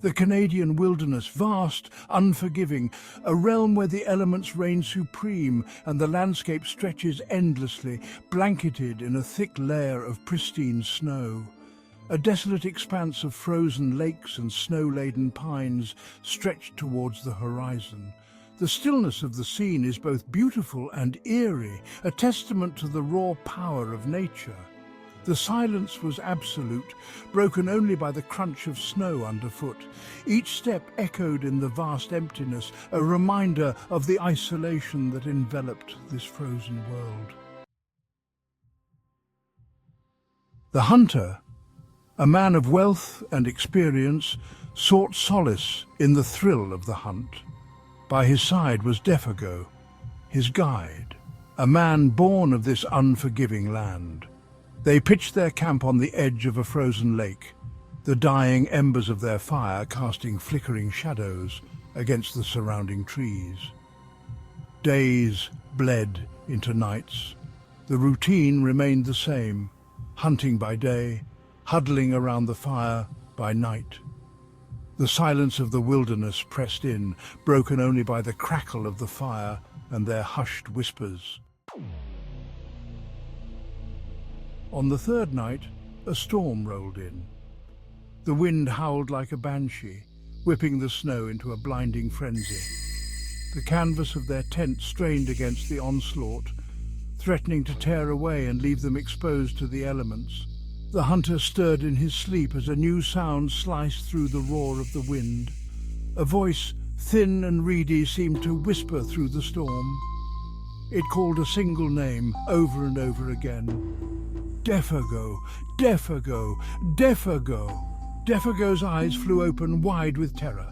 The Canadian wilderness, vast, unforgiving, a realm where the elements reign supreme and the landscape stretches endlessly, blanketed in a thick layer of pristine snow. A desolate expanse of frozen lakes and snow-laden pines stretched towards the horizon. The stillness of the scene is both beautiful and eerie, a testament to the raw power of nature. The silence was absolute, broken only by the crunch of snow underfoot. Each step echoed in the vast emptiness, a reminder of the isolation that enveloped this frozen world. The hunter, a man of wealth and experience, sought solace in the thrill of the hunt. By his side was Defago, his guide, a man born of this unforgiving land. They pitched their camp on the edge of a frozen lake, the dying embers of their fire casting flickering shadows against the surrounding trees. Days bled into nights. The routine remained the same, hunting by day, huddling around the fire by night. The silence of the wilderness pressed in, broken only by the crackle of the fire and their hushed whispers. On the third night, a storm rolled in. The wind howled like a banshee, whipping the snow into a blinding frenzy. The canvas of their tent strained against the onslaught, threatening to tear away and leave them exposed to the elements. The hunter stirred in his sleep as a new sound sliced through the roar of the wind. A voice, thin and reedy, seemed to whisper through the storm. It called a single name over and over again. Defago, Defago, Defago. Defago's eyes flew open wide with terror.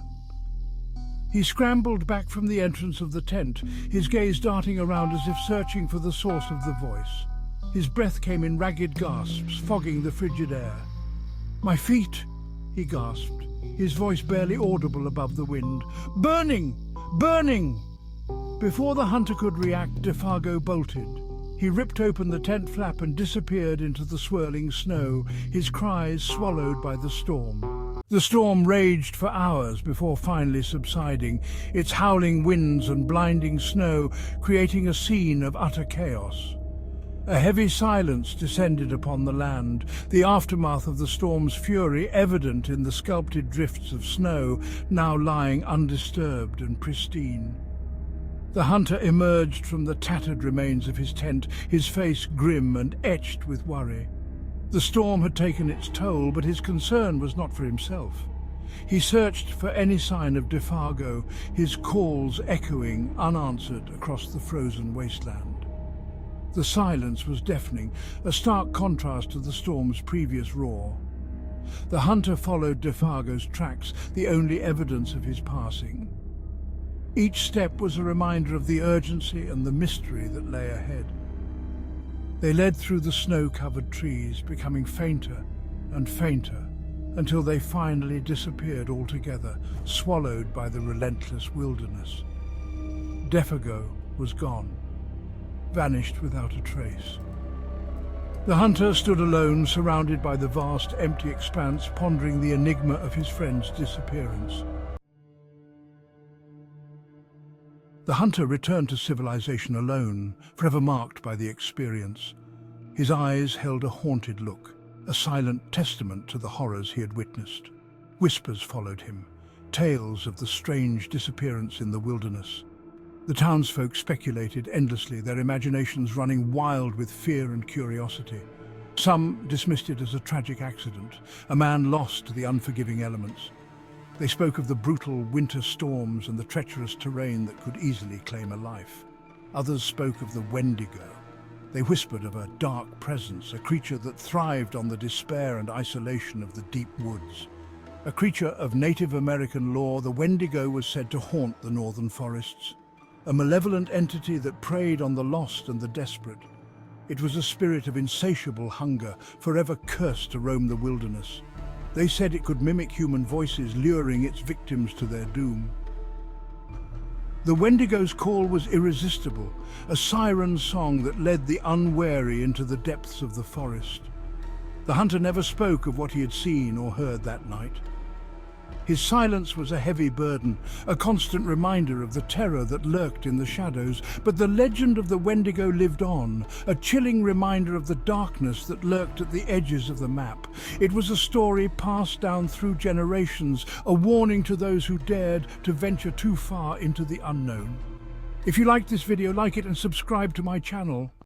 He scrambled back from the entrance of the tent, his gaze darting around as if searching for the source of the voice. His breath came in ragged gasps, fogging the frigid air. "My feet," he gasped, his voice barely audible above the wind. "Burning! Burning!" Before the hunter could react, Defago bolted. He ripped open the tent flap and disappeared into the swirling snow, his cries swallowed by the storm. The storm raged for hours before finally subsiding, its howling winds and blinding snow creating a scene of utter chaos. A heavy silence descended upon the land, the aftermath of the storm's fury evident in the sculpted drifts of snow now lying undisturbed and pristine. The hunter emerged from the tattered remains of his tent, his face grim and etched with worry. The storm had taken its toll, but his concern was not for himself. He searched for any sign of Defago, his calls echoing unanswered across the frozen wasteland. The silence was deafening, a stark contrast to the storm's previous roar. The hunter followed Defago's tracks, the only evidence of his passing. Each step was a reminder of the urgency and the mystery that lay ahead. They led through the snow-covered trees, becoming fainter and fainter, until they finally disappeared altogether, swallowed by the relentless wilderness. Defago was gone, vanished without a trace. The hunter stood alone, surrounded by the vast, empty expanse, pondering the enigma of his friend's disappearance. The hunter returned to civilization alone, forever marked by the experience. His eyes held a haunted look, a silent testament to the horrors he had witnessed. Whispers followed him, tales of the strange disappearance in the wilderness. The townsfolk speculated endlessly, their imaginations running wild with fear and curiosity. Some dismissed it as a tragic accident, a man lost to the unforgiving elements. They spoke of the brutal winter storms and the treacherous terrain that could easily claim a life. Others spoke of the Wendigo. They whispered of a dark presence, a creature that thrived on the despair and isolation of the deep woods. A creature of Native American lore, the Wendigo was said to haunt the northern forests, a malevolent entity that preyed on the lost and the desperate. It was a spirit of insatiable hunger, forever cursed to roam the wilderness. They said it could mimic human voices, luring its victims to their doom. The Wendigo's call was irresistible, a siren song that led the unwary into the depths of the forest. The hunter never spoke of what he had seen or heard that night. His silence was a heavy burden, a constant reminder of the terror that lurked in the shadows. But the legend of the Wendigo lived on, a chilling reminder of the darkness that lurked at the edges of the map. It was a story passed down through generations, a warning to those who dared to venture too far into the unknown. If you liked this video, like it and subscribe to my channel.